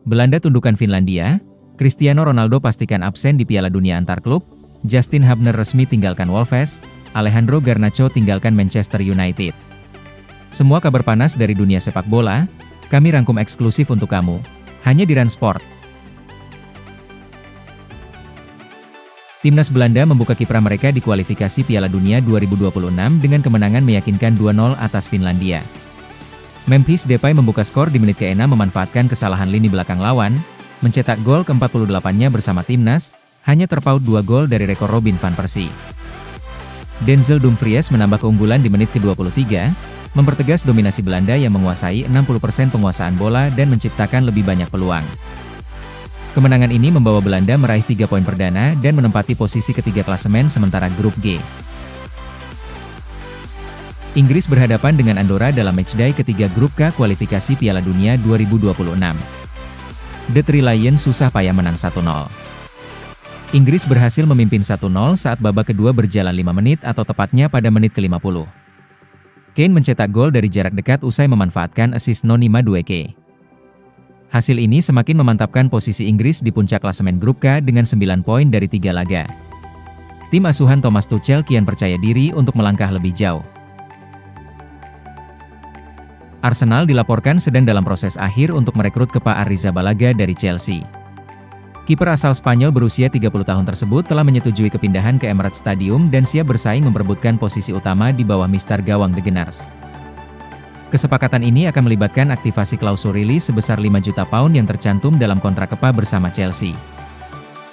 Belanda tundukkan Finlandia, Cristiano Ronaldo pastikan absen di Piala Dunia antar klub, Justin Hubner resmi tinggalkan Wolves, Alejandro Garnacho tinggalkan Manchester United. Semua kabar panas dari dunia sepak bola, kami rangkum eksklusif untuk kamu, hanya di RAN Sport. Timnas Belanda membuka kiprah mereka di kualifikasi Piala Dunia 2026 dengan kemenangan meyakinkan 2-0 atas Finlandia. Memphis Depay membuka skor di menit ke-6 memanfaatkan kesalahan lini belakang lawan, mencetak gol ke-48-nya bersama timnas, hanya terpaut 2 gol dari rekor Robin van Persie. Denzel Dumfries menambah keunggulan di menit ke-23, mempertegas dominasi Belanda yang menguasai 60% penguasaan bola dan menciptakan lebih banyak peluang. Kemenangan ini membawa Belanda meraih 3 poin perdana dan menempati posisi ketiga klasemen sementara grup G. Inggris berhadapan dengan Andorra dalam matchday ketiga grup K kualifikasi Piala Dunia 2026. The Three Lions susah payah menang 1-0. Inggris berhasil memimpin 1-0 saat babak kedua berjalan 5 menit atau tepatnya pada menit ke-50. Kane mencetak gol dari jarak dekat usai memanfaatkan assist Noni Madueke. Hasil ini semakin memantapkan posisi Inggris di puncak klasemen grup K dengan 9 poin dari 3 laga. Tim asuhan Thomas Tuchel kian percaya diri untuk melangkah lebih jauh. Arsenal dilaporkan sedang dalam proses akhir untuk merekrut Kepa Arrizabalaga dari Chelsea. Kiper asal Spanyol berusia 30 tahun tersebut telah menyetujui kepindahan ke Emirates Stadium dan siap bersaing memperebutkan posisi utama di bawah mister gawang The Gunners. Kesepakatan ini akan melibatkan aktivasi klausul rilis sebesar 5 juta pound yang tercantum dalam kontrak Kepa bersama Chelsea.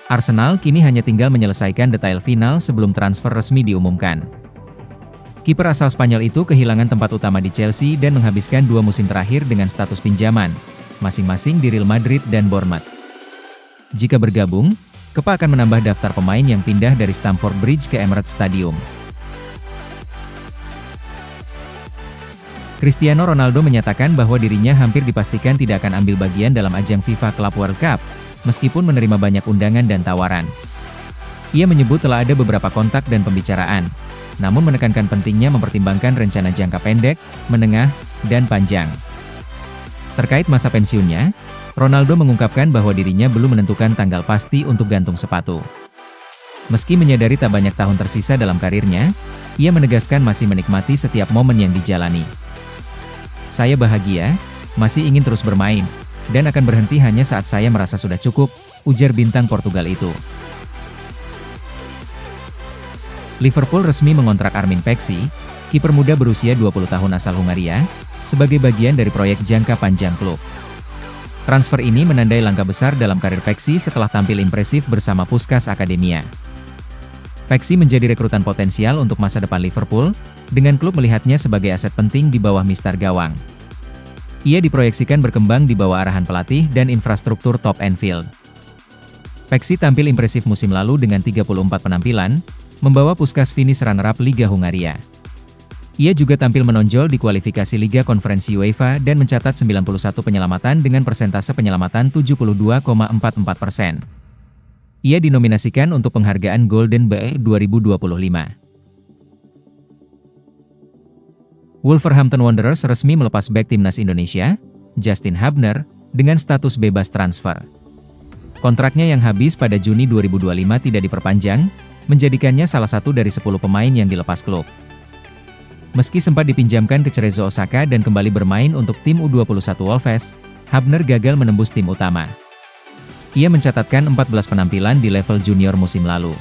Arsenal kini hanya tinggal menyelesaikan detail final sebelum transfer resmi diumumkan. Kiper asal Spanyol itu kehilangan tempat utama di Chelsea dan menghabiskan 2 musim terakhir dengan status pinjaman, masing-masing di Real Madrid dan Bournemouth. Jika bergabung, Kepa akan menambah daftar pemain yang pindah dari Stamford Bridge ke Emirates Stadium. Cristiano Ronaldo menyatakan bahwa dirinya hampir dipastikan tidak akan ambil bagian dalam ajang FIFA Club World Cup, meskipun menerima banyak undangan dan tawaran. Ia menyebut telah ada beberapa kontak dan pembicaraan, namun menekankan pentingnya mempertimbangkan rencana jangka pendek, menengah, dan panjang. Terkait masa pensiunnya, Ronaldo mengungkapkan bahwa dirinya belum menentukan tanggal pasti untuk gantung sepatu. Meski menyadari tak banyak tahun tersisa dalam karirnya, ia menegaskan masih menikmati setiap momen yang dijalani. Saya bahagia, masih ingin terus bermain, dan akan berhenti hanya saat saya merasa sudah cukup, ujar bintang Portugal itu. Liverpool resmi mengontrak Armin Peksi, kiper muda berusia 20 tahun asal Hungaria, sebagai bagian dari proyek jangka panjang klub. Transfer ini menandai langkah besar dalam karir Peksi setelah tampil impresif bersama Puskás Akademia. Peksi menjadi rekrutan potensial untuk masa depan Liverpool, dengan klub melihatnya sebagai aset penting di bawah mister gawang. Ia diproyeksikan berkembang di bawah arahan pelatih dan infrastruktur top Anfield. Peksi tampil impresif musim lalu dengan 34 penampilan, membawa Puskás finish runner-up Liga Hungaria. Ia juga tampil menonjol di kualifikasi Liga Konferensi UEFA dan mencatat 91 penyelamatan dengan persentase penyelamatan 72,44%. Ia dinominasikan untuk penghargaan Golden Boot 2025. Wolverhampton Wanderers resmi melepas bek timnas Indonesia, Justin Hubner, dengan status bebas transfer. Kontraknya yang habis pada Juni 2025 tidak diperpanjang, menjadikannya salah satu dari 10 pemain yang dilepas klub. Meski sempat dipinjamkan ke Cerezo Osaka dan kembali bermain untuk tim U21 Wolves, Hubner gagal menembus tim utama. Ia mencatatkan 14 penampilan di level junior musim lalu.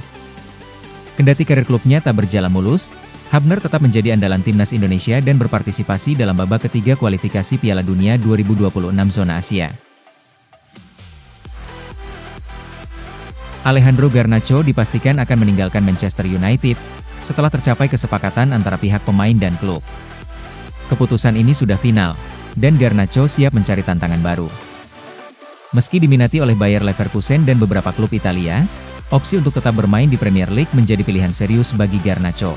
Kendati karir klubnya tak berjalan mulus, Hubner tetap menjadi andalan timnas Indonesia dan berpartisipasi dalam babak ketiga kualifikasi Piala Dunia 2026 zona Asia. Alejandro Garnacho dipastikan akan meninggalkan Manchester United, setelah tercapai kesepakatan antara pihak pemain dan klub. Keputusan ini sudah final, dan Garnacho siap mencari tantangan baru. Meski diminati oleh Bayer Leverkusen dan beberapa klub Italia, opsi untuk tetap bermain di Premier League menjadi pilihan serius bagi Garnacho.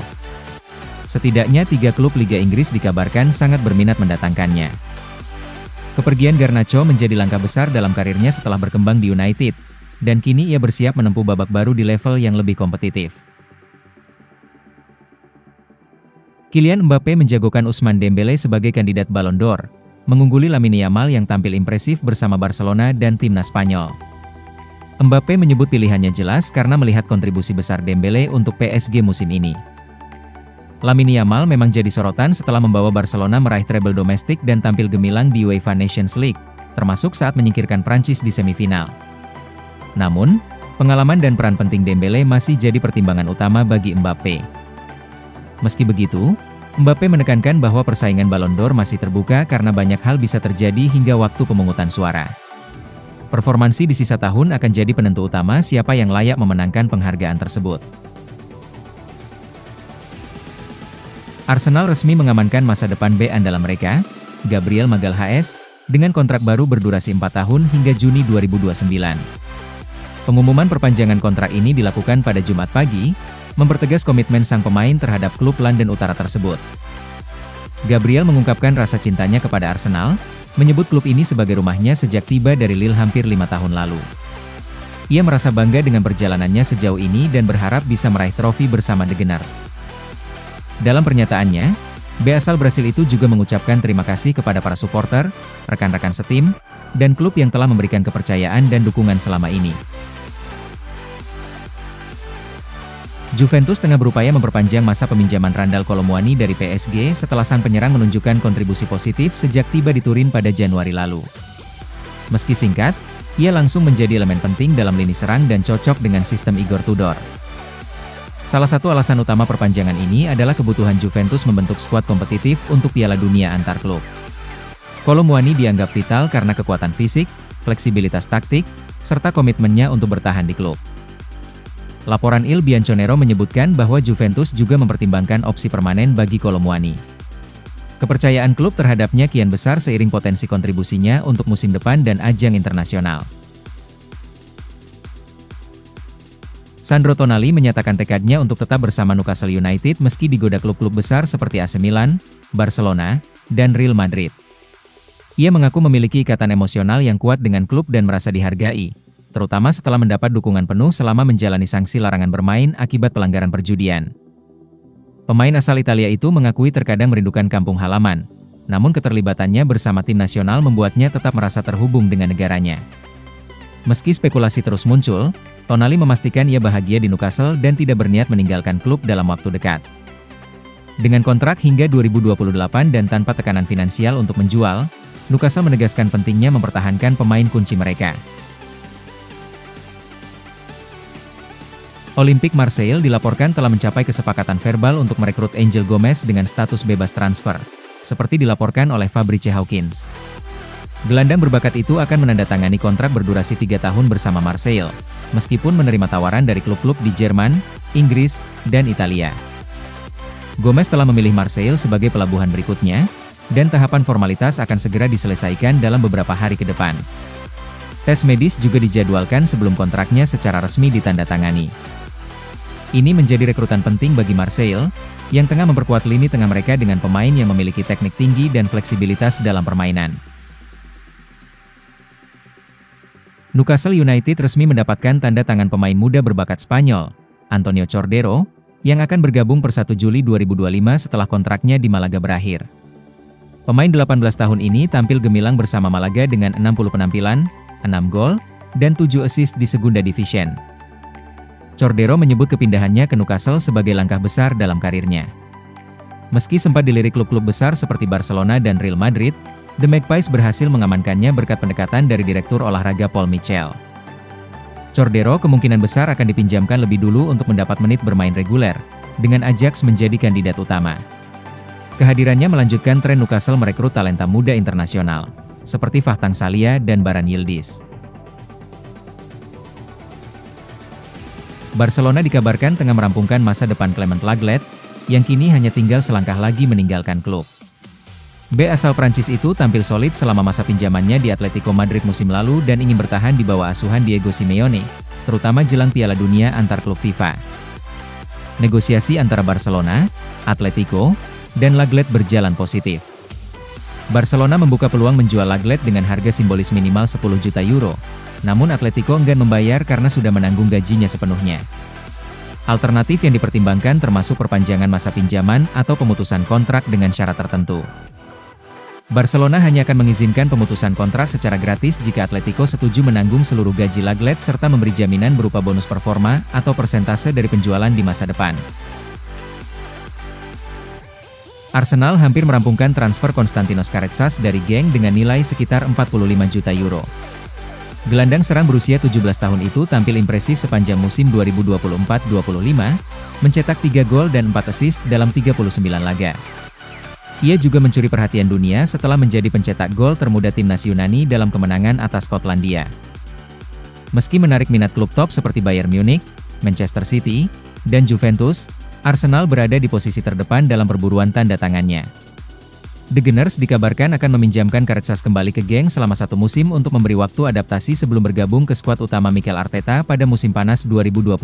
Setidaknya 3 klub Liga Inggris dikabarkan sangat berminat mendatangkannya. Kepergian Garnacho menjadi langkah besar dalam karirnya setelah berkembang di United, dan kini ia bersiap menempuh babak baru di level yang lebih kompetitif. Kylian Mbappe menjagokan Ousmane Dembélé sebagai kandidat Ballon d'Or, mengungguli Lamine Yamal yang tampil impresif bersama Barcelona dan timnas Spanyol. Mbappe menyebut pilihannya jelas karena melihat kontribusi besar Dembele untuk PSG musim ini. Lamine Yamal memang jadi sorotan setelah membawa Barcelona meraih treble domestik dan tampil gemilang di UEFA Nations League, termasuk saat menyingkirkan Prancis di semifinal. Namun, pengalaman dan peran penting Dembele masih jadi pertimbangan utama bagi Mbappe. Meski begitu, Mbappe menekankan bahwa persaingan Ballon d'Or masih terbuka karena banyak hal bisa terjadi hingga waktu pemungutan suara. Performansi di sisa tahun akan jadi penentu utama siapa yang layak memenangkan penghargaan tersebut. Arsenal resmi mengamankan masa depan bek andalan mereka, Gabriel Magalhaes, dengan kontrak baru berdurasi 4 tahun hingga Juni 2029. Pengumuman perpanjangan kontrak ini dilakukan pada Jumat pagi, mempertegas komitmen sang pemain terhadap klub London Utara tersebut. Gabriel mengungkapkan rasa cintanya kepada Arsenal, menyebut klub ini sebagai rumahnya sejak tiba dari Lille hampir 5 tahun lalu. Ia merasa bangga dengan perjalanannya sejauh ini dan berharap bisa meraih trofi bersama The Gunners. Dalam pernyataannya, bek asal Brasil itu juga mengucapkan terima kasih kepada para supporter, rekan-rekan setim, dan klub yang telah memberikan kepercayaan dan dukungan selama ini. Juventus tengah berupaya memperpanjang masa peminjaman Randal Kolo Muani dari PSG setelah sang penyerang menunjukkan kontribusi positif sejak tiba di Turin pada Januari lalu. Meski singkat, ia langsung menjadi elemen penting dalam lini serang dan cocok dengan sistem Igor Tudor. Salah satu alasan utama perpanjangan ini adalah kebutuhan Juventus membentuk skuad kompetitif untuk Piala Dunia antar klub. Kolo Muani dianggap vital karena kekuatan fisik, fleksibilitas taktik, serta komitmennya untuk bertahan di klub. Laporan Il Bianconero menyebutkan bahwa Juventus juga mempertimbangkan opsi permanen bagi Kolo Muani. Kepercayaan klub terhadapnya kian besar seiring potensi kontribusinya untuk musim depan dan ajang internasional. Sandro Tonali menyatakan tekadnya untuk tetap bersama Newcastle United meski digoda klub-klub besar seperti AC Milan, Barcelona, dan Real Madrid. Ia mengaku memiliki ikatan emosional yang kuat dengan klub dan merasa dihargai, terutama setelah mendapat dukungan penuh selama menjalani sanksi larangan bermain akibat pelanggaran perjudian. Pemain asal Italia itu mengakui terkadang merindukan kampung halaman, namun keterlibatannya bersama tim nasional membuatnya tetap merasa terhubung dengan negaranya. Meski spekulasi terus muncul, Tonali memastikan ia bahagia di Newcastle dan tidak berniat meninggalkan klub dalam waktu dekat. Dengan kontrak hingga 2028 dan tanpa tekanan finansial untuk menjual, Newcastle menegaskan pentingnya mempertahankan pemain kunci mereka. Olympique Marseille dilaporkan telah mencapai kesepakatan verbal untuk merekrut Angel Gomez dengan status bebas transfer, seperti dilaporkan oleh Fabrice Hawkins. Gelandang berbakat itu akan menandatangani kontrak berdurasi 3 tahun bersama Marseille, meskipun menerima tawaran dari klub-klub di Jerman, Inggris, dan Italia. Gomez telah memilih Marseille sebagai pelabuhan berikutnya, dan tahapan formalitas akan segera diselesaikan dalam beberapa hari ke depan. Tes medis juga dijadwalkan sebelum kontraknya secara resmi ditandatangani. Ini menjadi rekrutan penting bagi Marseille, yang tengah memperkuat lini tengah mereka dengan pemain yang memiliki teknik tinggi dan fleksibilitas dalam permainan. Newcastle United resmi mendapatkan tanda tangan pemain muda berbakat Spanyol, Antonio Cordero, yang akan bergabung per 1 Juli 2025 setelah kontraknya di Malaga berakhir. Pemain 18 tahun ini tampil gemilang bersama Malaga dengan 60 penampilan, 6 gol, dan 7 assist di Segunda Division. Cordero menyebut kepindahannya ke Newcastle sebagai langkah besar dalam karirnya. Meski sempat dilirik klub-klub besar seperti Barcelona dan Real Madrid, The Magpies berhasil mengamankannya berkat pendekatan dari Direktur Olahraga Paul Mitchell. Cordero kemungkinan besar akan dipinjamkan lebih dulu untuk mendapat menit bermain reguler, dengan Ajax menjadi kandidat utama. Kehadirannya melanjutkan tren Newcastle merekrut talenta muda internasional, seperti Fahtang Salia dan Baran Yildiz. Barcelona dikabarkan tengah merampungkan masa depan Clement Lenglet, yang kini hanya tinggal selangkah lagi meninggalkan klub. Bek asal Prancis itu tampil solid selama masa pinjamannya di Atletico Madrid musim lalu dan ingin bertahan di bawah asuhan Diego Simeone, terutama jelang Piala Dunia antar klub FIFA. Negosiasi antara Barcelona, Atletico, dan Lenglet berjalan positif. Barcelona membuka peluang menjual Lenglet dengan harga simbolis minimal 10 juta euro, namun Atletico enggan membayar karena sudah menanggung gajinya sepenuhnya. Alternatif yang dipertimbangkan termasuk perpanjangan masa pinjaman atau pemutusan kontrak dengan syarat tertentu. Barcelona hanya akan mengizinkan pemutusan kontrak secara gratis jika Atletico setuju menanggung seluruh gaji Lenglet serta memberi jaminan berupa bonus performa atau persentase dari penjualan di masa depan. Arsenal hampir merampungkan transfer Konstantinos Karatsas dari Genk dengan nilai sekitar 45 juta euro. Gelandang serang berusia 17 tahun itu tampil impresif sepanjang musim 2024-25, mencetak 3 gol dan 4 assist dalam 39 laga. Ia juga mencuri perhatian dunia setelah menjadi pencetak gol termuda timnas Yunani dalam kemenangan atas Skotlandia. Meski menarik minat klub top seperti Bayern Munich, Manchester City, dan Juventus, Arsenal berada di posisi terdepan dalam perburuan tanda tangannya. The Gunners dikabarkan akan meminjamkan Karatsas kembali ke Genk selama 1 musim untuk memberi waktu adaptasi sebelum bergabung ke skuad utama Mikel Arteta pada musim panas 2026.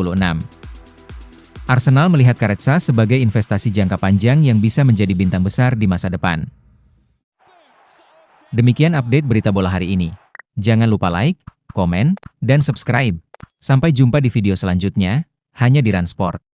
Arsenal melihat Karatsas sebagai investasi jangka panjang yang bisa menjadi bintang besar di masa depan. Demikian update berita bola hari ini. Jangan lupa like, komen, dan subscribe. Sampai jumpa di video selanjutnya, hanya di Run Sport.